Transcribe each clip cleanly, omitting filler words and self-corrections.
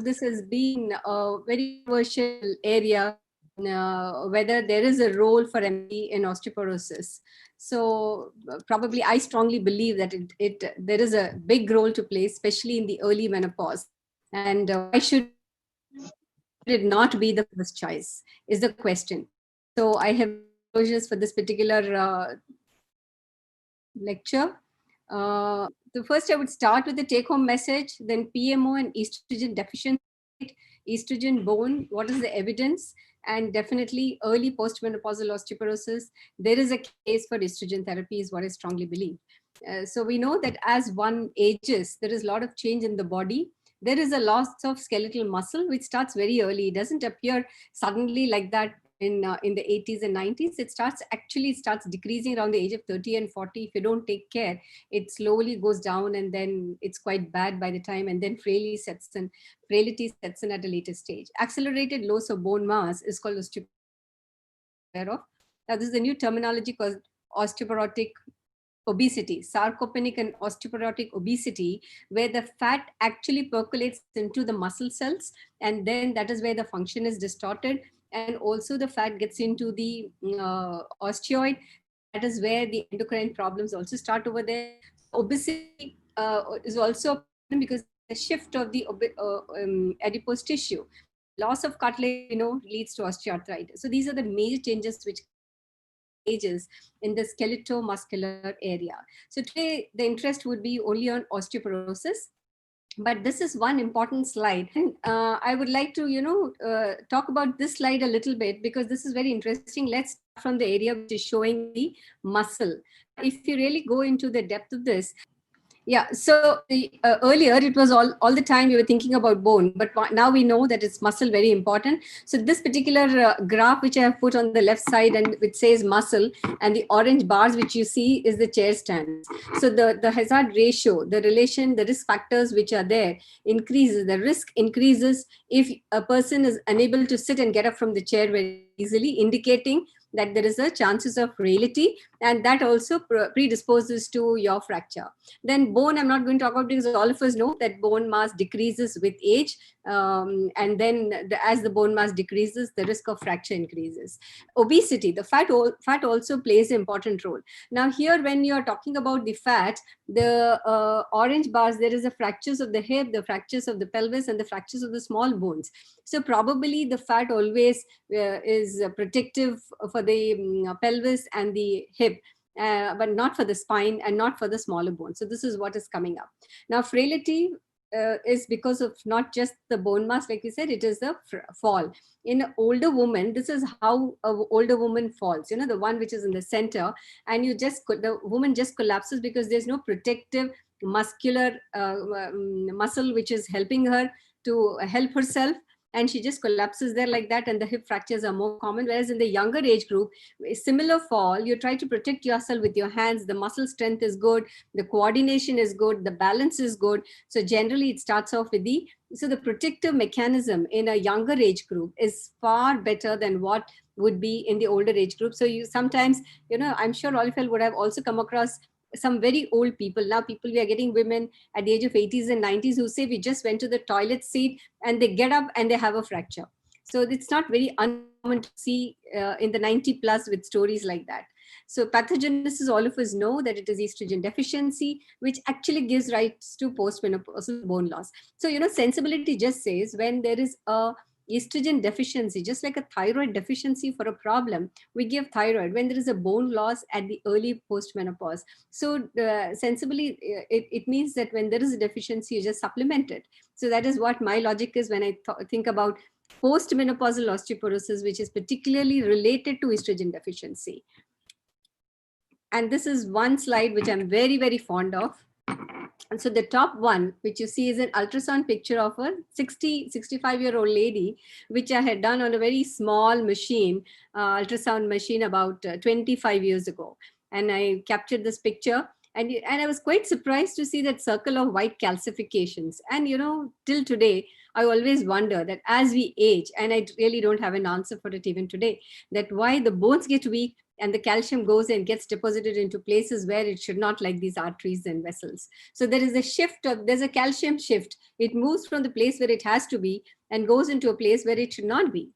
this has been a very controversial area, whether there is a role for MD in osteoporosis. So probably I strongly believe that there is a big role to play, especially in the early menopause. And why should it not be the first choice is the question. So I have various disclosures for this particular lecture. The first, I would start with the take-home message, then PMO and estrogen deficiency site, estrogen bone, what is the evidence, and definitely early postmenopausal osteoporosis. There is a case for estrogen therapy, is what I strongly believe. So we know that as one ages, there is a lot of change in the body. There is a loss of skeletal muscle, which starts very early. It doesn't appear suddenly like that in the 80s and 90s. It starts decreasing around the age of 30 and 40. If you don't take care, it slowly goes down, and then it's quite bad by the time, and then frailty sets in at a later stage. Accelerated loss of bone mass is called osteoporosis. Now this is a new terminology called osteoporotic obesity, sarcopenic and osteoporotic obesity, where the fat actually percolates into the muscle cells, and then that is where the function is distorted, and also the fat gets into the osteoid. That is where the endocrine problems also start over there. So obesity is also a problem because the shift of the adipose tissue, loss of cartilage, leads to osteoarthritis. So these are the major changes which come as one ages in the skeletal-muscular area. So today the interest would be only on osteoporosis, but this is one important slide. And I would like to, talk about this slide a little bit because this is very interesting. Let's start from the area which is showing the muscle. Now, if you really go into the depth of this, yeah, so earlier it was all the time we were thinking about bone, but now we know that it's muscle very important. So this particular graph which I have put on the left side and which says muscle, and the orange bars which you see is the chair stands. So the hazard ratio, the relation, the risk factors which are there increases. The risk increases if a person is unable to sit and get up from the chair very easily, indicating that there is a chances of frailty, and that also predisposes to your fracture. Then bone, I'm not going to talk about because all of us know that bone mass decreases with age, and then as the bone mass decreases, the risk of fracture increases. Obesity, the fat also plays an important role. Now here, when you are talking about the fat, the orange bars, there is the fractures of the hip, the fractures of the pelvis, and the fractures of the small bones. So probably the fat always is protective for the pelvis and the hip, but not for the spine and not for the smaller bones. So this is what is coming up. Now frailty is because of not just the bone mass, like we said, it is the fall. In an older woman, this is how an older woman falls, the one which is in the center, and the woman just collapses because there's no protective muscular muscle which is helping her to help herself, and she just collapses there like that, and the hip fractures are more common. Whereas in the younger age group, a similar fall, you try to protect yourself with your hands, the muscle strength is good, the coordination is good, the balance is good. So generally it starts off with the protective mechanism in a younger age group is far better than what would be in the older age group. So you sometimes, I'm sure all of you would have also come across some very old people. Now we are getting women at the age of 80s and 90s who say we just went to the toilet seat, and they get up and they have a fracture. So it's not very uncommon to see in the 90 plus with stories like that. So pathogenesis, all of us know that it is estrogen deficiency, which actually gives rise to postmenopausal bone loss. So, sensibility just says when there is a estrogen deficiency, just like a thyroid deficiency for a problem, we give thyroid when there is a bone loss at the early postmenopause. So sensibly, it means that when there is a deficiency, you just supplement it. So that is what my logic is when I think about postmenopausal osteoporosis, which is particularly related to estrogen deficiency. And this is one slide which I'm very, very fond of. And so the top one, which you see, is an ultrasound picture of a 65-year-old lady, which I had done on a very small machine, ultrasound machine, about 25 years ago. And I captured this picture. And I was quite surprised to see that circle of white calcifications. And, till today, I always wonder that as we age, and I really don't have an answer for it even today, that why the bones get weak and the calcium goes and gets deposited into places where it should not, like these arteries and vessels. So there is a shift of, there's a calcium shift. It moves from the place where it has to be and goes into a place where it should not be.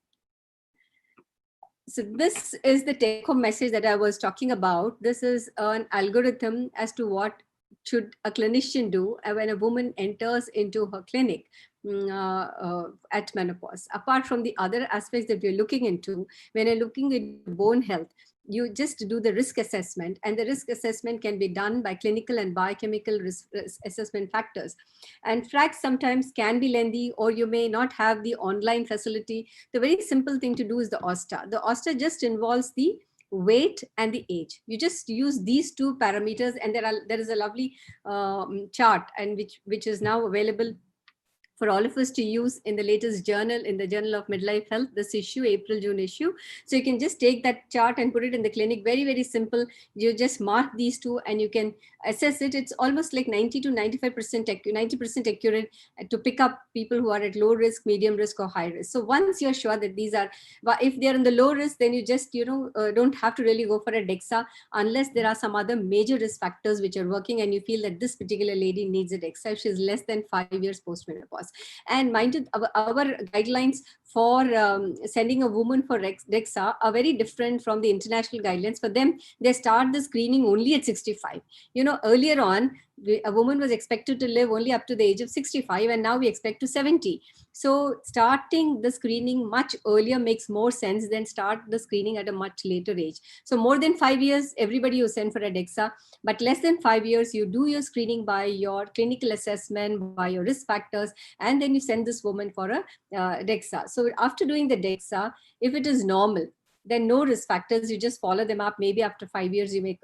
So this is the take home message that I was talking about. This is an algorithm as to what should a clinician do when a woman enters into her clinic at menopause. Apart from the other aspects that we're looking into, when you're looking at bone health, you just do the risk assessment, and the risk assessment can be done by clinical and biochemical risk assessment factors. And FRAX sometimes can be lengthy, or you may not have the online facility. The very simple thing to do is the OSTA. The OSTA just involves the weight and the age. You just use these two parameters, and there is a lovely chart, and which is now available for all of us to use in the latest journal, in the Journal of Midlife Health, this issue, April-June issue. So you can just take that chart and put it in the clinic. Very, very simple. You just mark these two and you can assess it. It's almost like 90 to 95%, 90% accurate to pick up people who are at low risk, medium risk, or high risk. So once you're sure that these are, if they're in the low risk, then you just, don't have to really go for a DEXA unless there are some other major risk factors which are working and you feel that this particular lady needs a DEXA if she's less than 5 years post-menopause. And mind you, our guidelines for sending a woman for DEXA are very different from the international guidelines. For them, they start the screening only at 65. Earlier on, a woman was expected to live only up to the age of 65, and now we expect to 70. So starting the screening much earlier makes more sense than start the screening at a much later age. So more than 5 years, everybody you send for a DEXA, but less than 5 years, you do your screening by your clinical assessment, by your risk factors, and then you send this woman for a DEXA. So after doing the DEXA, if it is normal, then no risk factors, you just follow them up. Maybe after 5 years, you may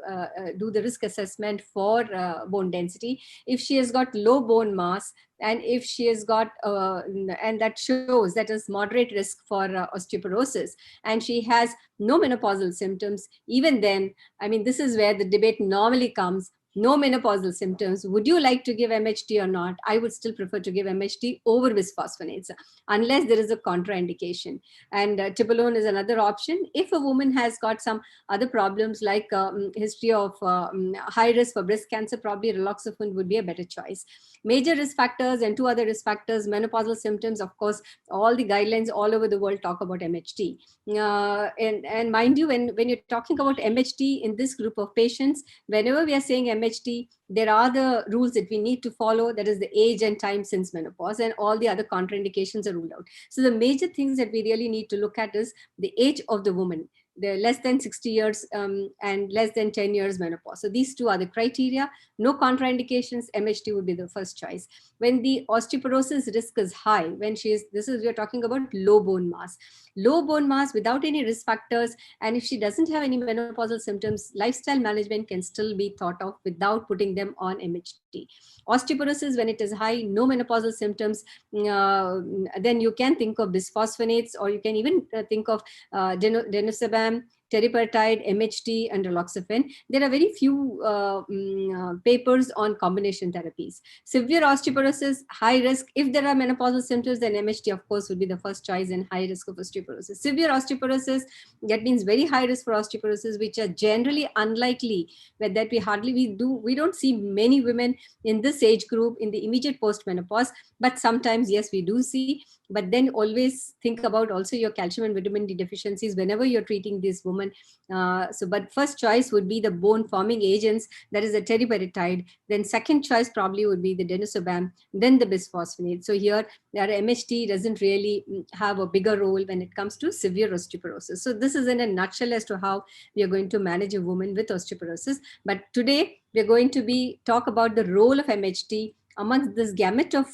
do the risk assessment for bone density. If she has got low bone mass, and if she has got, and that shows that is moderate risk for osteoporosis, and she has no menopausal symptoms, even then, I mean, this is where the debate normally comes. No menopausal symptoms. Would you like to give MHT or not? I would still prefer to give MHT over bisphosphonates, unless there is a contraindication. And tibolone is another option. If a woman has got some other problems like history of high risk for breast cancer, probably raloxifene would be a better choice. Major risk factors and two other risk factors, menopausal symptoms, of course, all the guidelines all over the world talk about MHT. And mind you, when you're talking about MHT in this group of patients, whenever we are saying MHT, there are the rules that we need to follow. That is the age and time since menopause, and all the other contraindications are ruled out. So the major things that we really need to look at is the age of the woman. They're less than 60 years and less than 10 years menopause. So these two are the criteria. No contraindications, MHT would be the first choice. When the osteoporosis risk is high, when we're talking about low bone mass. Low bone mass without any risk factors, and if she doesn't have any menopausal symptoms, lifestyle management can still be thought of without putting them on MHT. Osteoporosis, when it is high, no menopausal symptoms, then you can think of bisphosphonates, or you can even think of denosumab, teriparatide, MHT, and raloxifene. There are very few papers on combination therapies. Severe osteoporosis, high risk. If there are menopausal symptoms, then MHT, of course, would be the first choice in high risk of osteoporosis. Severe osteoporosis, that means very high risk for osteoporosis, which are generally unlikely, but that we don't see many women in this age group in the immediate post-menopause, but sometimes, yes, we do see. But then always think about also your calcium and vitamin D deficiencies whenever you're treating this woman. But first choice would be the bone forming agents, that is the teriparatide. Then second choice probably would be the denosumab, then the bisphosphonate. So here, their MHT doesn't really have a bigger role when it comes to severe osteoporosis. So this is in a nutshell as to how we are going to manage a woman with osteoporosis. But today, we're going to talk about the role of MHT amongst this gamut of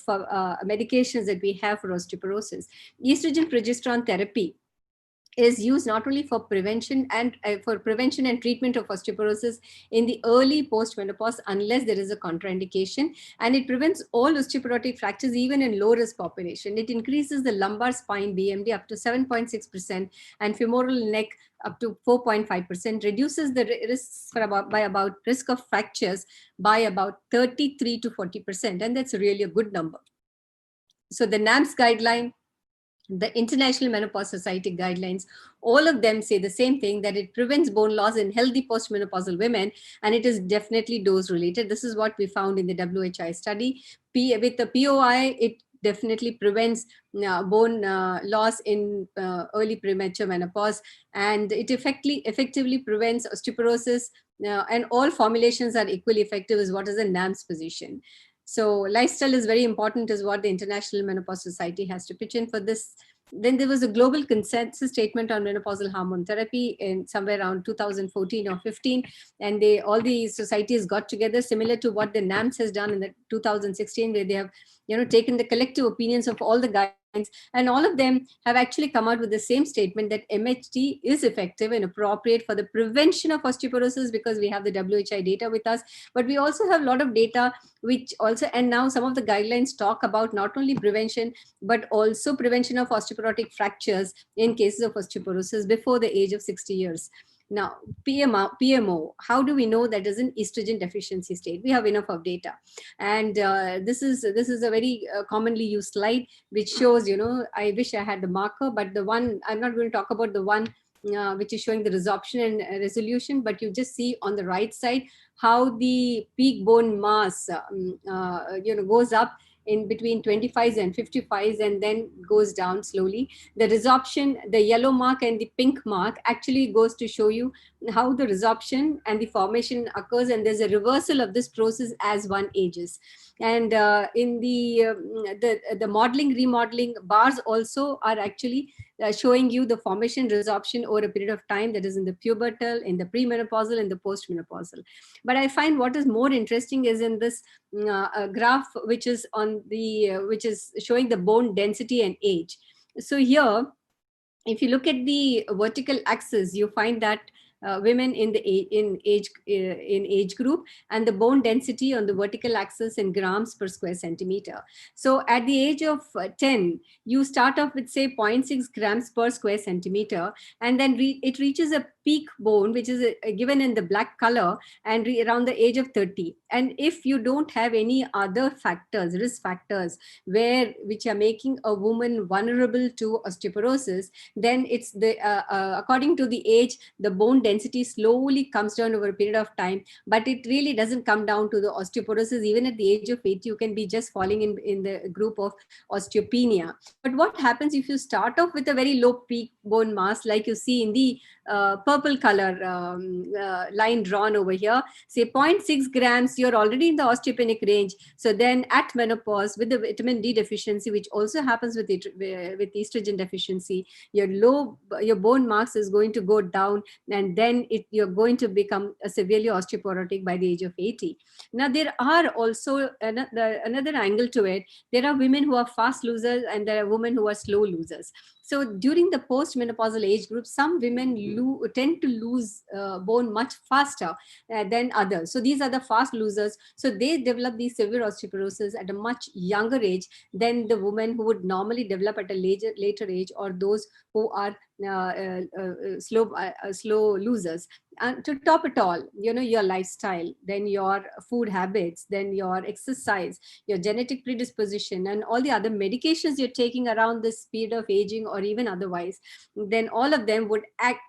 medications that we have for osteoporosis. Estrogen progesterone therapy is used not only for prevention and treatment of osteoporosis in the early post-menopause, unless there is a contraindication, and it prevents all osteoporotic fractures even in low risk population. It increases the lumbar spine BMD up to 7.6% and femoral neck up to 4.5%, reduces the risks by about risk of fractures by about 33 to 40%, and that's really a good number. So the NAMS guideline, the International Menopause Society guidelines, all of them say the same thing, that it prevents bone loss in healthy postmenopausal women, and it is definitely dose related. This is what we found in the WHI study. With the POI, it definitely prevents bone loss in early premature menopause, and it effectively prevents osteoporosis, and all formulations are equally effective, is what is the NAMS position. So lifestyle is very important, is what the International Menopause Society has to pitch in for this. Then there was a global consensus statement on menopausal hormone therapy in somewhere around 2014 or 15, and all the societies got together, similar to what the NAMS has done in the 2016, where they have taken the collective opinions of all the guidelines, and all of them have actually come out with the same statement, that MHT is effective and appropriate for the prevention of osteoporosis, because we have the WHI data with us, but we also have a lot of data which also, and now some of the guidelines talk about not only prevention but also prevention of osteoporotic fractures in cases of osteoporosis before the age of 60 years. Now, PMO, how do we know that is an estrogen deficiency state? We have enough of data, and this is a very commonly used slide which shows, I wish I had the marker, but the one, I'm not going to talk about the one which is showing the resorption and resolution, but you just see on the right side how the peak bone mass goes up in between 25s and 55s, and then goes down slowly. The resorption, the yellow mark and the pink mark, actually goes to show you how the resorption and the formation occurs, and there's a reversal of this process as one ages. And in the modeling, remodeling bars also are actually showing you the formation, resorption over a period of time, that is in the pubertal, in the premenopausal, and the postmenopausal. But I find what is more interesting is in this graph, which is on the which is showing the bone density and age. So here, if you look at the vertical axis, you find that women in the in age group, and the bone density on the vertical axis in grams per square centimeter. So at the age of 10, you start off with say 0.6 grams per square centimeter, and then it reaches a peak bone, which is given in the black color, and around the age of 30. And if you don't have any other factors, risk factors, which are making a woman vulnerable to osteoporosis, then it's according to the age, the bone density slowly comes down over a period of time, but it really doesn't come down to the osteoporosis. Even at the age of 80, you can be just falling in the group of osteopenia. But what happens if you start off with a very low peak bone mass, like you see in the purple color line drawn over here, say 0.6 grams, you're already in the osteopenic range. So then at menopause, with the vitamin D deficiency, which also happens with estrogen deficiency, your bone mass is going to go down, and then you're going to become severely osteoporotic by the age of 80. Now, there are also another angle to it. There are women who are fast losers, and there are women who are slow losers. So during the postmenopausal age group, some women tend to lose bone much faster than others. So these are the fast losers. So they develop these severe osteoporosis at a much younger age than the women who would normally develop at a later age, or those who are slow losers. And to top it all, your lifestyle, then your food habits, then your exercise, your genetic predisposition, and all the other medications you're taking around this period of aging, or even otherwise, then all of them would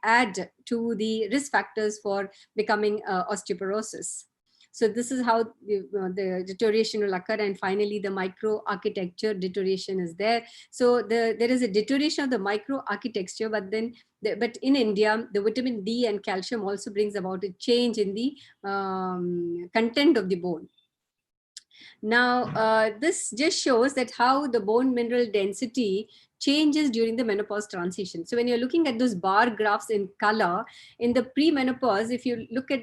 add to the risk factors for becoming osteoporosis. So this is how the deterioration will occur. And finally, the microarchitecture deterioration is there. So there is a deterioration of the microarchitecture, but in India, the vitamin D and calcium also brings about a change in the content of the bone. Now, this just shows that how the bone mineral density changes during the menopause transition. So when you're looking at those bar graphs in color, in the pre-menopause, if you look at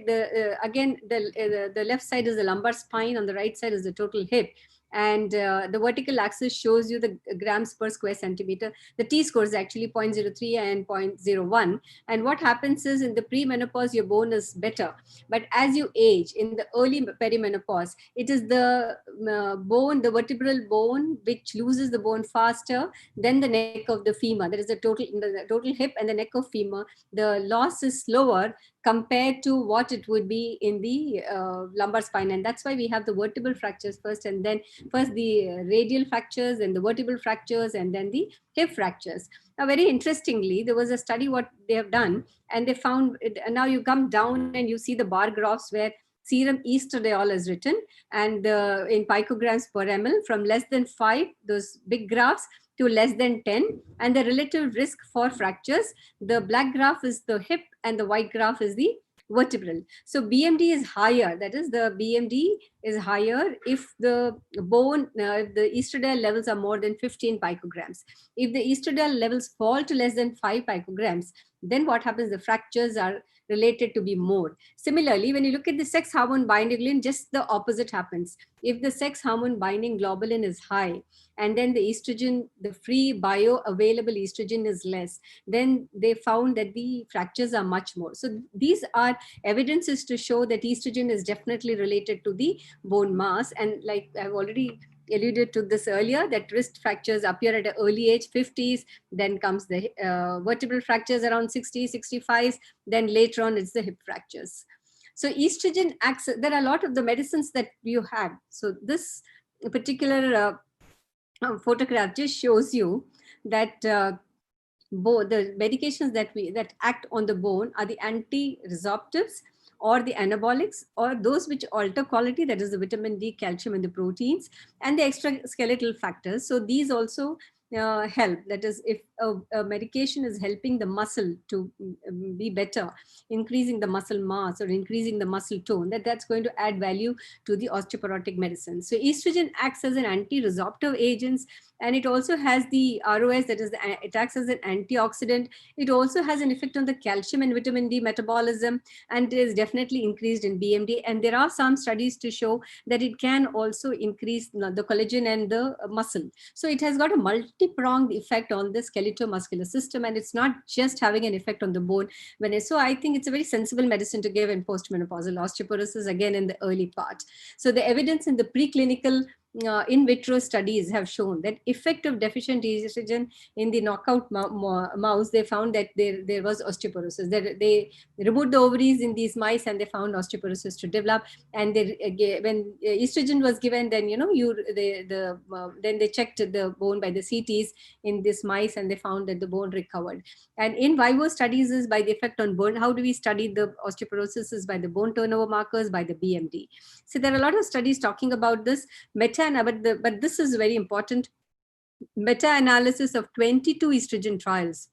again, the left side is the lumbar spine, on the right side is the total hip. And the vertical axis shows you the grams per square centimeter. The T-score is actually 0.03 and 0.01. And what happens is, in the pre-menopause, your bone is better. But as you age, in the early perimenopause, it is the bone, the vertebral bone, which loses the bone faster than the neck of the femur. That is the total hip and the neck of femur. The loss is slower compared to what it would be in the lumbar spine. And that's why we have the vertebral fractures first, and then first the radial fractures and the vertebral fractures, and then the hip fractures. Now, very interestingly, there was a study what they have done, and they found it, and now you come down and you see the bar graphs where serum estradiol is written, and in picograms per ml, from less than 5, those big graphs, to less than 10, and the relative risk for fractures. The black graph is the hip and the white graph is the vertebral. So BMD is higher, that is the BMD is higher if the bone, if the estradiol levels are more than 15 picograms. If the estradiol levels fall to less than 5 picograms, then what happens? The fractures are related to be more. Similarly, when you look at the sex hormone binding globulin, just the opposite happens. If the sex hormone binding globulin is high, and then the estrogen, the free bioavailable estrogen is less, then they found that the fractures are much more. So these are evidences to show that estrogen is definitely related to the bone mass. And like I've already alluded to this earlier, that wrist fractures appear at an early age, 50s, then comes the vertebral fractures around 60, 65, then later on it's the hip fractures. So estrogen acts, there are a lot of the medicines that you have. So this particular photograph just shows you that the medications that act on the bone are the anti-resorptives or the anabolics, or those which alter quality, that is the vitamin D, calcium, and the proteins, and the extraskeletal factors. So these also help. That is, if a medication is helping the muscle to be better, increasing the muscle mass or increasing the muscle tone, that's going to add value to the osteoporotic medicine. So estrogen acts as an anti-resorptive agent, and it also has the ROS, that is, it acts as an antioxidant. It also has an effect on the calcium and vitamin D metabolism, and it is definitely increased in BMD. And there are some studies to show that it can also increase the collagen and the muscle. So it has got a multi-pronged effect on the skeletal-muscular system, and it's not just having an effect on the bone. So I think it's a very sensible medicine to give in postmenopausal osteoporosis, again in the early part. So the evidence in the preclinical in vitro studies have shown that effect of deficient estrogen in the knockout mouse, they found that there was osteoporosis. They removed the ovaries in these mice and they found osteoporosis to develop. And when estrogen was given, then then they checked the bone by the CTs in this mice, and they found that the bone recovered. And in vivo studies is by the effect on bone. How do we study the osteoporosis? Is by the bone turnover markers, by the BMD. So there are a lot of studies talking about this. But this is very important. Meta-analysis of 22 estrogen trials,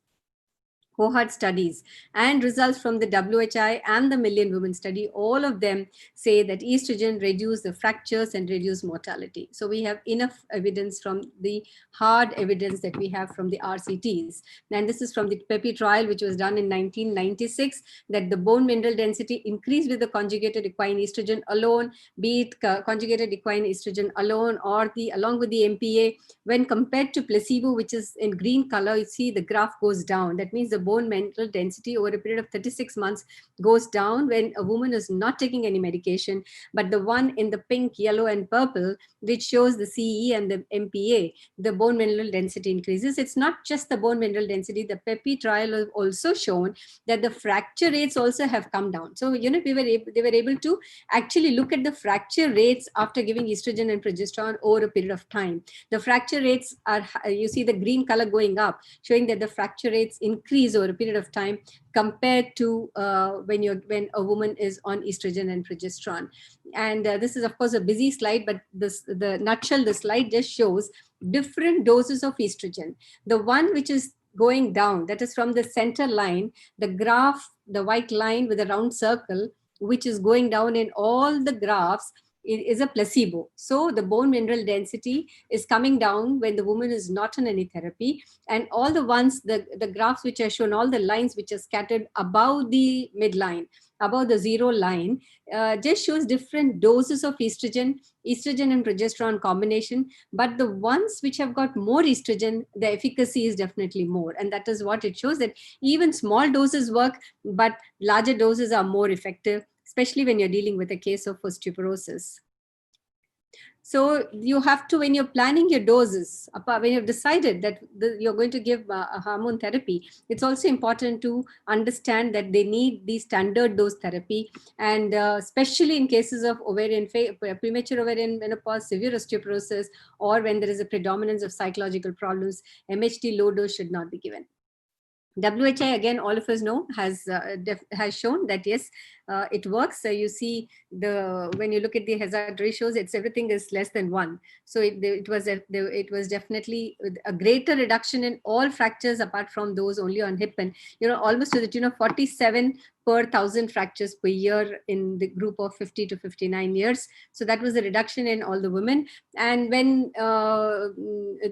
cohort studies, and results from the WHI and the Million Women study, all of them say that estrogen reduce the fractures and reduce mortality. So we have enough evidence from the hard evidence that we have from the RCTs. And this is from the PEPI trial, which was done in 1996, that the bone mineral density increased with the conjugated equine estrogen alone, be it conjugated equine estrogen alone or along with the MPA. When compared to placebo, which is in green color, you see the graph goes down. That means the bone mineral density over a period of 36 months goes down when a woman is not taking any medication. But the one in the pink, yellow, and purple, which shows the CE and the MPA, the bone mineral density increases. It's not just the bone mineral density. The PEPI trial has also shown that the fracture rates also have come down. So, they were able to actually look at the fracture rates after giving estrogen and progesterone over a period of time. The fracture rates are, you see the green color going up, showing that the fracture rates increase over a period of time compared to when a woman is on estrogen and progesterone. And this is of course a busy slide, but the slide just shows different doses of estrogen. The one which is going down, that is from the center line, the graph, the white line with a round circle, which is going down in all the graphs, it is a placebo. So the bone mineral density is coming down when the woman is not on any therapy. And all the ones, the graphs which are shown, all the lines which are scattered above the midline, above the zero line, just shows different doses of estrogen and progesterone combination. But the ones which have got more estrogen, the efficacy is definitely more. And that is what it shows, that even small doses work, but larger doses are more effective, especially when you're dealing with a case of osteoporosis. So you have to, when you're planning your doses, when you've decided that you're going to give a hormone therapy, it's also important to understand that they need the standard dose therapy. And especially in cases of premature ovarian menopause, severe osteoporosis, or when there is a predominance of psychological problems, MHT low dose should not be given. WHI, again, all of us know, has shown that yes, it works. So you see, when you look at the hazard ratios, everything is less than 1. So it was definitely a greater reduction in all fractures apart from those only on hip, and almost to the tune of 47 per 1,000 fractures per year in the group of 50 to 59 years. So that was a reduction in all the women. And when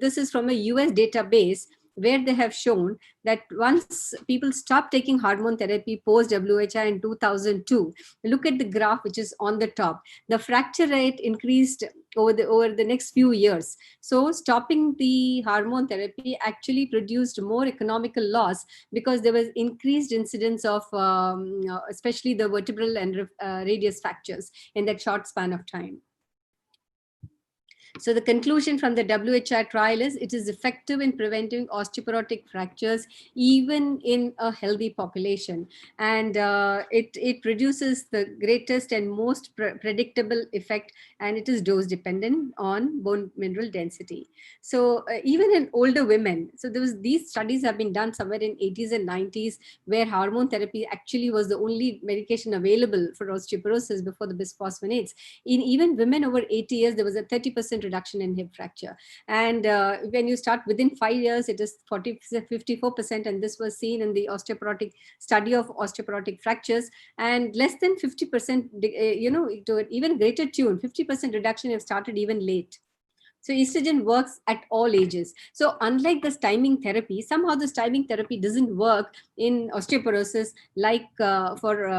this is from a US database, where they have shown that once people stopped taking hormone therapy post WHI in 2002, look at the graph which is on the top. The fracture rate increased over the next few years. So stopping the hormone therapy actually produced more economical loss, because there was increased incidence of especially the vertebral and radius fractures in that short span of time. So the conclusion from the WHI trial is it is effective in preventing osteoporotic fractures even in a healthy population. And it produces the greatest and most predictable effect, and it is dose dependent on bone mineral density. So even in older women, so these studies have been done somewhere in 80s and 90s, where hormone therapy actually was the only medication available for osteoporosis before the bisphosphonates. In even women over 80 years, there was a 30% reduction in hip fracture. And when you start within 5 years, it is 54%. And this was seen in the osteoporotic study of osteoporotic fractures. And less than 50%, to an even greater tune, 50% reduction have started even late. So estrogen works at all ages. So unlike this timing therapy, somehow this timing therapy doesn't work in osteoporosis like for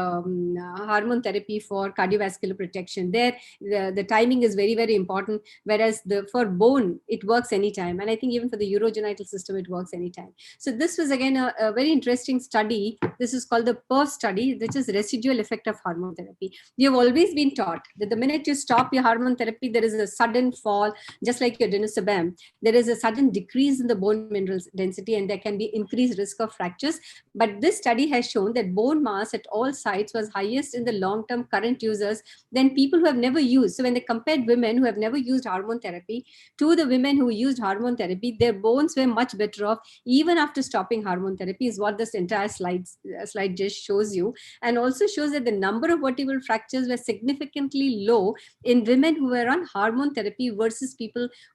hormone therapy for cardiovascular protection. There, the timing is very, very important. Whereas for bone, it works anytime. And I think even for the urogenital system, it works anytime. So this was again a very interesting study. This is called the PERF study, which is residual effect of hormone therapy. We have always been taught that the minute you stop your hormone therapy, there is a sudden fall, just like your denosumab, there is a sudden decrease in the bone minerals density, and there can be increased risk of fractures. But this study has shown that bone mass at all sites was highest in the long-term current users than people who have never used. So when they compared women who have never used hormone therapy to the women who used hormone therapy, their bones were much better off even after stopping hormone therapy, is what this entire slide just shows you. And also shows that the number of vertebral fractures were significantly low in women who were on hormone therapy versus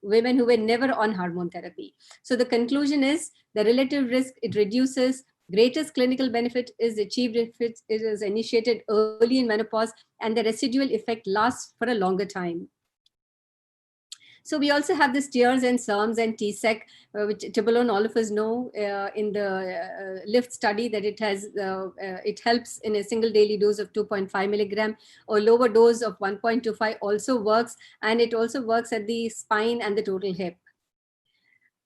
women who were never on hormone therapy. So the conclusion is the relative risk, it reduces. Greatest clinical benefit is achieved if it is initiated early in menopause, and the residual effect lasts for a longer time. So we also have this TEERS and SERMs and TSEC, which Tibolone, all of us know in the LIFT study that it helps in a single daily dose of 2.5 milligram, or lower dose of 1.25 also works, and it also works at the spine and the total hip.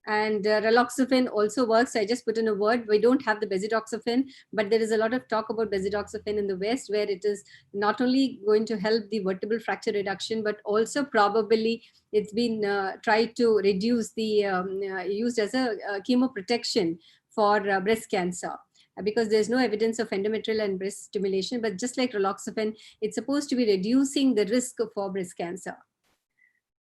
And raloxifene also works. I just put in a word. We don't have the bezidoxifene, but there is a lot of talk about bezidoxifene in the West, where it is not only going to help the vertebral fracture reduction, but also probably it's been tried to reduce the used as a chemoprotection for breast cancer, because there's no evidence of endometrial and breast stimulation. But just like raloxifene, it's supposed to be reducing the risk for breast cancer.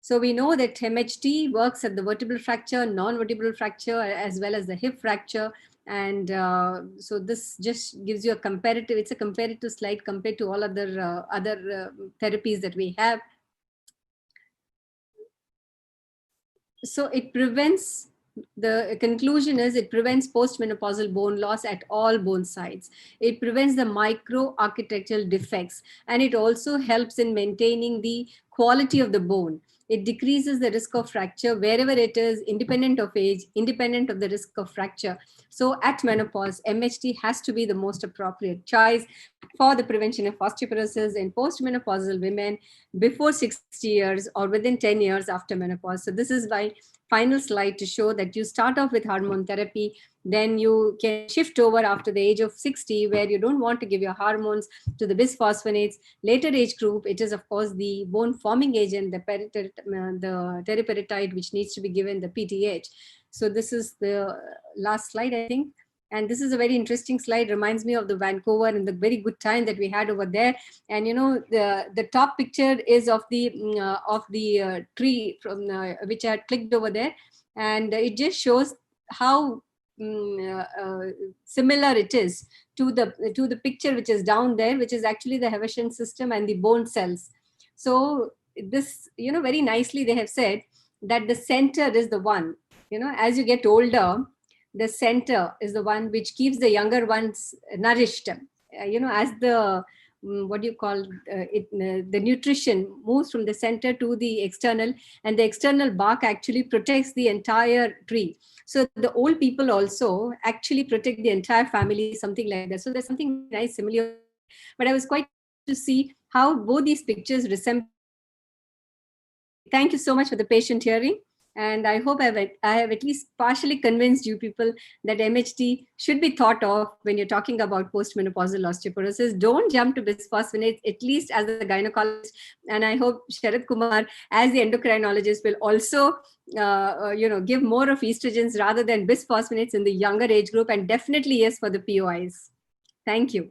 So we know that MHT works at the vertebral fracture, non-vertebral fracture, as well as the hip fracture. And so this just gives you a comparative, it's a comparative slide compared to all other therapies that we have. So it prevents, the conclusion is it prevents postmenopausal bone loss at all bone sites. It prevents the microarchitectural defects, and it also helps in maintaining the quality of the bone. It decreases the risk of fracture wherever it is, independent of age, independent of the risk of fracture. So at menopause, MHT has to be the most appropriate choice for the prevention of osteoporosis in postmenopausal women before 60 years or within 10 years after menopause. So this is why final slide to show that you start off with hormone therapy, then you can shift over after the age of 60, where you don't want to give your hormones, to the bisphosphonates. Later age group, it is of course the bone forming agent, the teriparatide, which needs to be given, the PTH. So this is the last slide, I think. And this is a very interesting slide, reminds me of the Vancouver and the very good time that we had over there. And you know, the top picture is of the tree from which I had clicked over there, and it just shows how similar it is to the picture which is down there, which is actually the Hevesian system and the bone cells. So this, you know, very nicely they have said that the center is the one, you know, as you get older, the center is the one which keeps the younger ones nourished. You know, as the what do you call the nutrition moves from the center to the external, and the external bark actually protects the entire tree. So the old people also actually protect the entire family, something like that. So there's something nice similar. But I was quite to see how both these pictures resemble. Thank you so much for the patient hearing. And I hope I have at least partially convinced you people that MHT should be thought of when you're talking about postmenopausal osteoporosis. Don't jump to bisphosphonates, at least as a gynecologist. And I hope Sharad Kumar, as the endocrinologist, will also give more of estrogens rather than bisphosphonates in the younger age group. And definitely yes for the POIs. Thank you.